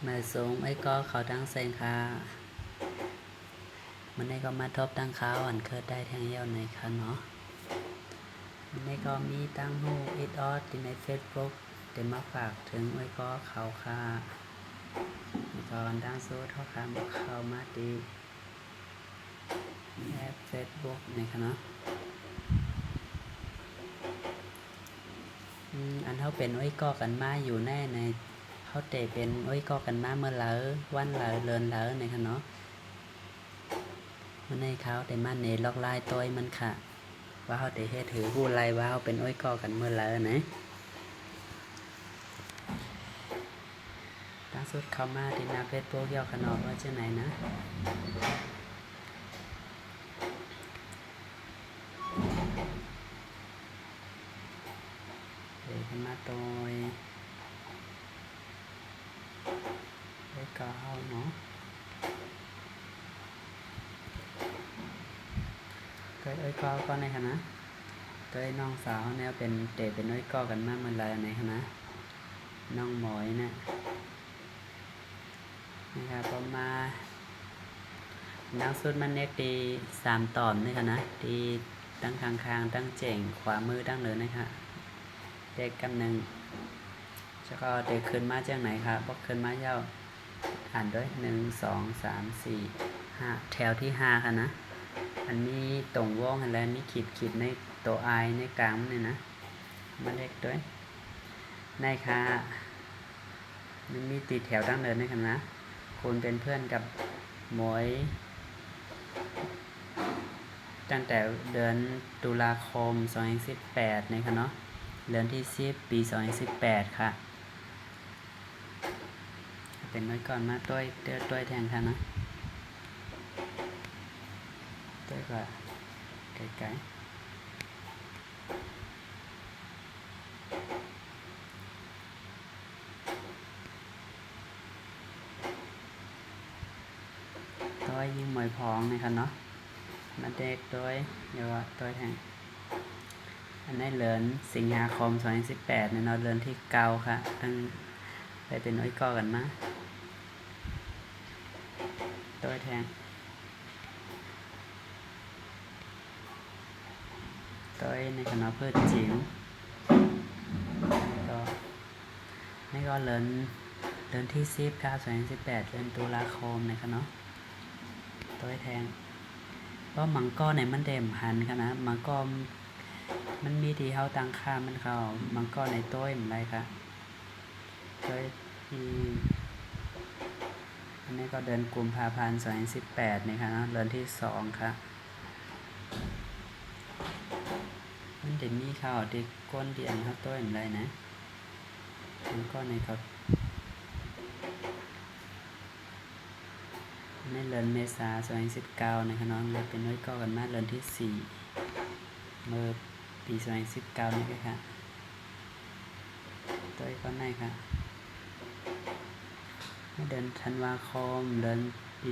มาสูงไอ้ก็เขาตั้งเซงค่ะมันได้ก็มาทบตั้งเขาอันเกิดได้แทงเยี่ยวในค่ะเนาะมันได้ก็มีตั้งหูอิดออดในเฟซบุ๊กเดี๋ยวมาฝากถึงไอ้ก็เขาค่ะก่อนตั้งสู้เท่าค่ะมาเข้ามาดีแอปเฟซบุ๊กในค่ะเนาะอันเขาเป็นไอ้ก็กันมาอยู่แน่ในเขาเตะเป็นไอ้ก็กันมาเมื่อไหร่วันไหร่เลินไหร่ในค่ะเนาะมันในเขาแต่มันเนล็อกไล่ตัวมันค่ะว่าเขาแต่เฮ็ดถือผู้ไรว่าเขาเป็นอ้อยกอกันเมื่อไรนะตั้งสุดเข้ามาที่หน้าเฟซบุ๊กยอขนอกว่าเช่นไหนนะเดี๋ยวขึ้นมาตัวอ้อยกอเขาเนาะเคยอ้อยกอก็ในคณะเคยน้องสาวเนี่ยเป็นเตะเป็นอ้อยกอกันมาเมื่อไรในคณะน้องหมอยนะนะครับพอมานักสุดมันเน็กตี3 ตอนนี่ค่ะนะตีตั้งคางตั้งเจ๋งขวามือตั้งเหนือนะคะเด็กกำหนึ่งแล้วก็เด็กขึ้นมาจากไหนครับบอกขึ้นมาเย้าอ่านด้วย1 2 3 4 5แถวที่5ค่ะนะอันนี้ตรงวงแล้วนี่ขีดในตัวไอในกลางนี่นะมาเด็กด้วยในค่ะมันมีติดแถวตั้งเดินนะครับนะคุณเป็นเพื่อนกับหมวยตั้งแต่เดือนตุลาคม2018นะครับเนาะเดือนที่10ปี2018ค่ะเป็นน้อยก่อนมาต้วยแทงค่ะนะต้วยก็ไกลต้วยยิ่งหมวยพองนะครับเนาะมาเด็กต้วยเดี๋ยวต้วยแทงอันนี้เดือนสิงหาคม2018เนี่ยเนาะเดือนที่9ค่ะตั้งไปเป็นน้อยก่อกันมาต้วยแทงต้วยในคณะเพื่อจิ๋วก็นี่ก็เดือนที่10ค่ะ2018เดือนตุลาคมในคณะต้วยแทงเพราะมังกรในมันเด่มหันค่ะนะมังกรมันมีที่เขาตั้งค่ามันเขามังกรในต้วยเหมือนไรค่ะต้วยอันนี้ก็เดือนกุมภาพันธ์2018นี่ค่ะนะเดือนที่2ค่ะมันจะมีข่าวที่ก้นที่อันเขาต้วยเหมือนไรนะมังกรในเขาในเดือนเมษา2019นะคะน้องเราเป็นน้อยก็กันมาเดือนที่4เมื่อปี2019นี่ค่ะตัวก็ในค่ะในเดือนธันวาคมเดือนปี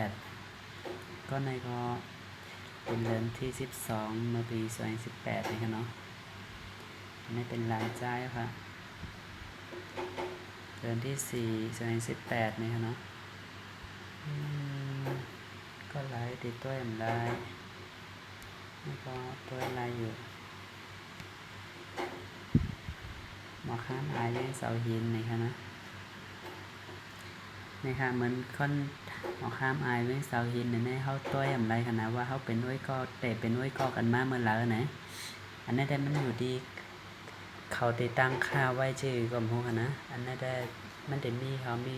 2018ก็ในก็เป็นเดือนที่12เมื่อปี2018นี่ค่ะเนาะนี่เป็นลานใจค่ะเดือนที่4 2018นี่ค่ะเนาะก็ไล่ติดตัวอย่างไรแล้วก็ตัวอะไรอยู่หมอข้ามอายเล่นเสาหินนี่ค่ะนะนี่ค่ะเหมือนค่อนหมอข้ามอายเล่นเสาหินในเขาตัวอย่างไรค่ะนะว่าเขาเป็นน้อยก็เตะเป็นน้อยก็กันมาเมื่อไหร่ไหนอันนี้ได้มันอยู่ดีเขาติดตั้งค่าไว้ชื่อก็พวกนะอันนี้ได้มันจะมีเขามี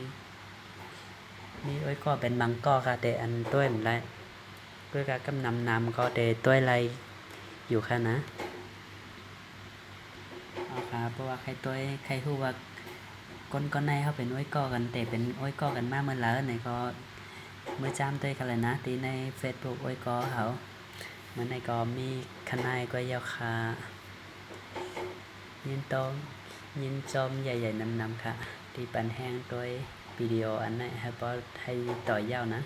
อ้อยก็เป็นบางก็ค่ะแต่อันต้วยเหมือนไรต้วยกับกำนำก็แต่ต้วยไรอยู่ค่ะนะเอาค่ะเพราะว่าใครต้วยใครพูดว่าก้นในเขาเป็นอ้อยก็กันแต่เป็นอ้อยก็กันมากเมื่อไหร่ไหนก็เมื่อจำต้วยกันเลยนะตีใน Facebook อ้อยก็เขาเมื่อในก็มีขนายก็ยาวค่ะยินโตยินจอมใหญ่ๆนำค่ะที่ปันแห้งต้วยวิดีโออันนั้นให้ต่อยาวนะ